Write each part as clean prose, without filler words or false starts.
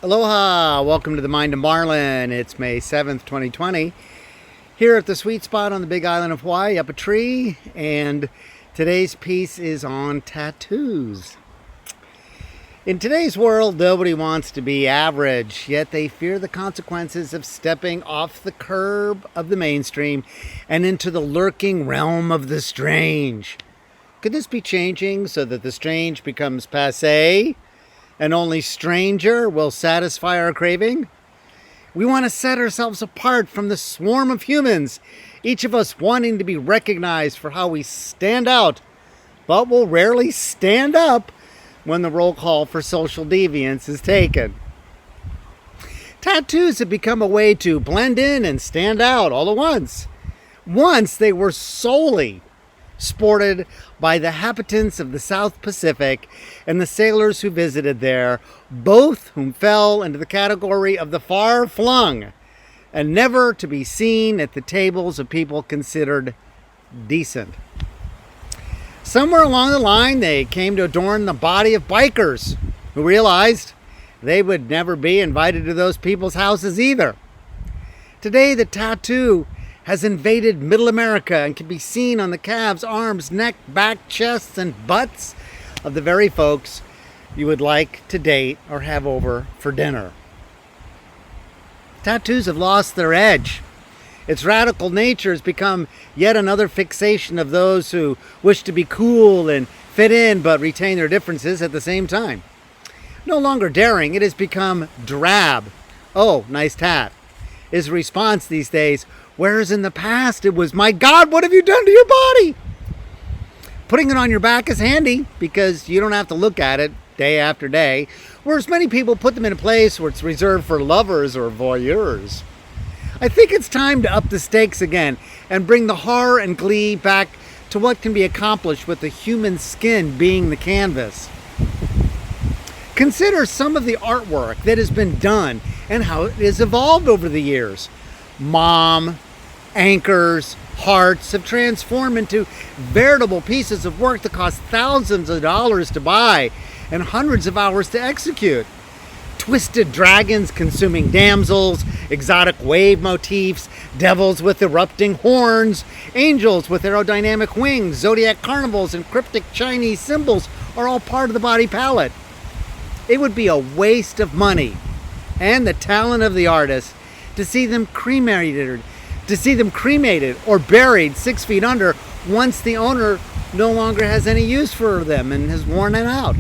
Aloha! Welcome to the Mind of Marlin. It's May 7th, 2020. Here at the sweet spot on the big island of Hawaii, up a tree. And today's piece is on tattoos. In today's world, nobody wants to be average, yet they fear the consequences of stepping off the curb of the mainstream and into the lurking realm of the strange. Could this be changing so that the strange becomes passé? And only stranger will satisfy our craving? We want to set ourselves apart from the swarm of humans, each of us wanting to be recognized for how we stand out, but will rarely stand up when the roll call for social deviance is taken. Tattoos have become a way to blend in and stand out all at once. Once they were solely sported by the inhabitants of the South Pacific and the sailors who visited there, both whom fell into the category of the far-flung and never to be seen at the tables of people considered decent. Somewhere along the line, they came to adorn the body of bikers who realized they would never be invited to those people's houses either. Today, the tattoo has invaded Middle America and can be seen on the calves, arms, neck, back, chests, and butts of the very folks you would like to date or have over for dinner. Tattoos have lost their edge. Its radical nature has become yet another fixation of those who wish to be cool and fit in but retain their differences at the same time. No longer daring, it has become drab. Oh, nice tat, is the response these days. Whereas in the past it was, my God, what have you done to your body? Putting it on your back is handy because you don't have to look at it day after day, whereas many people put them in a place where it's reserved for lovers or voyeurs. I think it's time to up the stakes again and bring the horror and glee back to what can be accomplished with the human skin being the canvas. Consider some of the artwork that has been done and how it has evolved over the years. Mom, anchors, hearts have transformed into veritable pieces of work that cost thousands of dollars to buy and hundreds of hours to execute. Twisted dragons consuming damsels, exotic wave motifs, devils with erupting horns, angels with aerodynamic wings, zodiac carnivals, and cryptic Chinese symbols are all part of the body palette. It would be a waste of money and the talent of the artist to see them cremated or buried 6 feet under once the owner no longer has any use for them and has worn it out.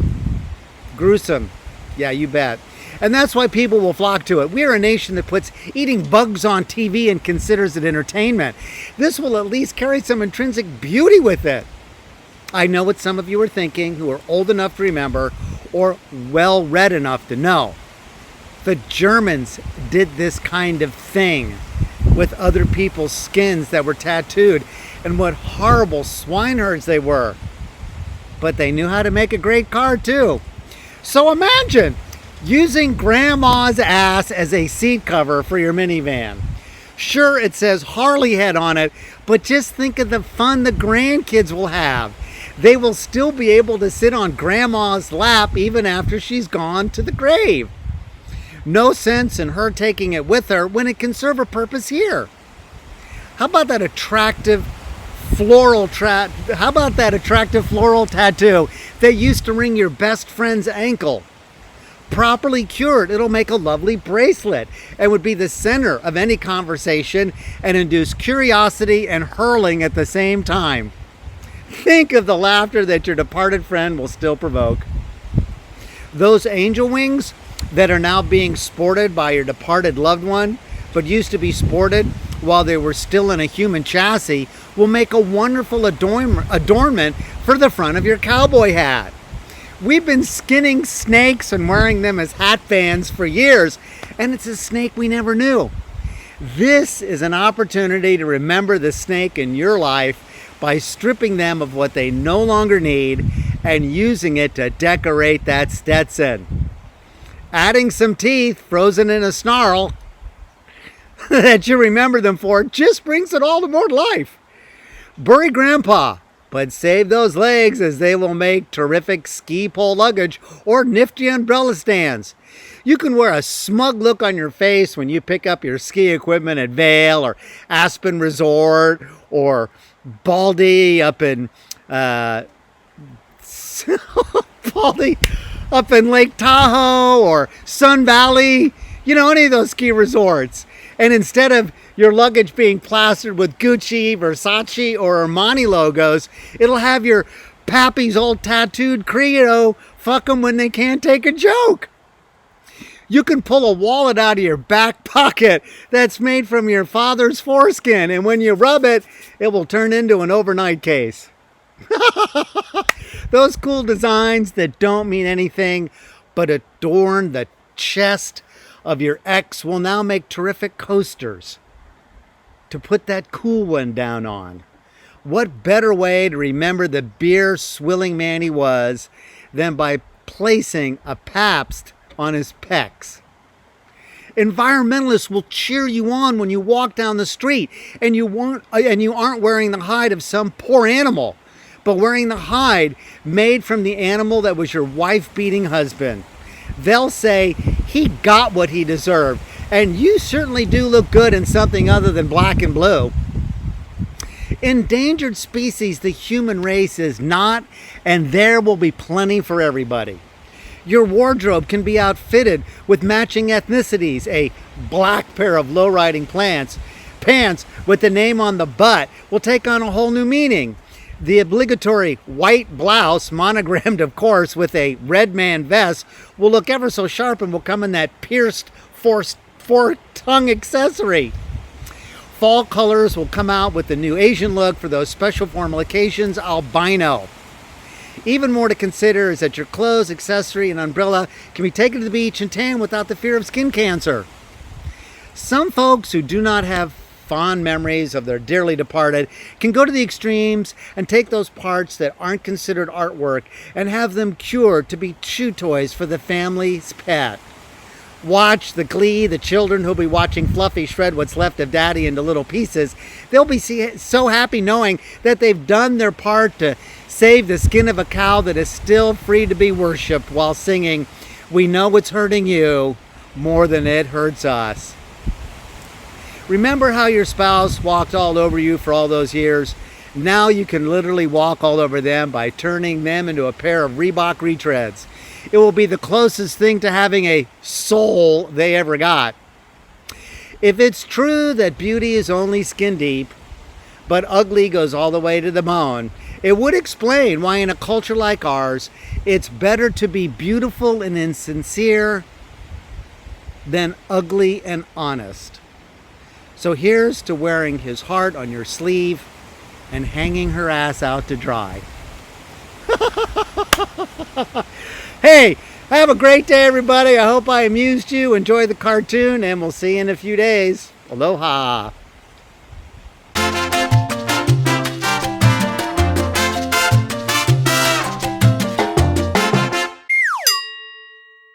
Gruesome. Yeah, you bet. And that's why people will flock to it. We are a nation that puts eating bugs on TV and considers it entertainment. This will at least carry some intrinsic beauty with it. I know what some of you are thinking who are old enough to remember or well-read enough to know. The Germans did this kind of thing with other people's skins that were tattooed, and what horrible swineherds they were. But they knew how to make a great car too. So imagine using grandma's ass as a seat cover for your minivan. Sure, it says Harley head on it, but just think of the fun the grandkids will have. They will still be able to sit on grandma's lap even after she's gone to the grave. No sense in her taking it with her when it can serve a purpose here. How about that attractive floral tattoo that used to ring your best friend's ankle? Properly cured, it'll make a lovely bracelet and would be the center of any conversation and induce curiosity and hurling at the same time. Think of the laughter that your departed friend will still provoke. Those angel wings that are now being sported by your departed loved one, but used to be sported while they were still in a human chassis, will make a wonderful adornment for the front of your cowboy hat. We've been skinning snakes and wearing them as hat bands for years, and it's a snake we never knew. This is an opportunity to remember the snake in your life by stripping them of what they no longer need and using it to decorate that Stetson. Adding some teeth frozen in a snarl that you remember them for just brings it all to more to life. Bury Grandpa, But save those legs, as they will make terrific ski pole luggage or nifty umbrella stands. You can wear a smug look on your face when you pick up your ski equipment at Vail or Aspen Resort or Baldy up in Baldy up in Lake Tahoe or Sun Valley, any of those ski resorts. And instead of your luggage being plastered with Gucci, Versace, or Armani logos, it'll have your pappy's old tattooed credo, fuck 'em when they can't take a joke. You can pull a wallet out of your back pocket that's made from your father's foreskin, and when you rub it, it will turn into an overnight case. Those cool designs that don't mean anything but adorn the chest of your ex will now make terrific coasters to put that cool one down on. What better way to remember the beer swilling man he was than by placing a Pabst on his pecs? Environmentalists will cheer you on when you walk down the street and you aren't wearing the hide of some poor animal, but wearing the hide made from the animal that was your wife-beating husband. They'll say, he got what he deserved, and you certainly do look good in something other than black and blue. Endangered species the human race is not, and there will be plenty for everybody. Your wardrobe can be outfitted with matching ethnicities. A black pair of low-riding pants with the name on the butt will take on a whole new meaning. The obligatory white blouse, monogrammed of course with a red man vest, will look ever so sharp and will come in that pierced fork-tongue accessory. Fall colors will come out with the new Asian look for those special formal occasions, albino. Even more to consider is that your clothes, accessory, and umbrella can be taken to the beach and tan without the fear of skin cancer. Some folks who do not have fond memories of their dearly departed can go to the extremes and take those parts that aren't considered artwork and have them cured to be chew toys for the family's pet. Watch the glee, the children who'll be watching Fluffy shred what's left of Daddy into little pieces. They'll be so happy knowing that they've done their part to save the skin of a cow that is still free to be worshipped while singing, "We know it's hurting you more than it hurts us." Remember how your spouse walked all over you for all those years? Now you can literally walk all over them by turning them into a pair of Reebok retreads. It will be the closest thing to having a soul they ever got. If it's true that beauty is only skin deep, but ugly goes all the way to the bone, it would explain why in a culture like ours, it's better to be beautiful and insincere than ugly and honest. So here's to wearing his heart on your sleeve and hanging her ass out to dry. Hey, have a great day, everybody. I hope I amused you. Enjoy the cartoon, and we'll see you in a few days. Aloha.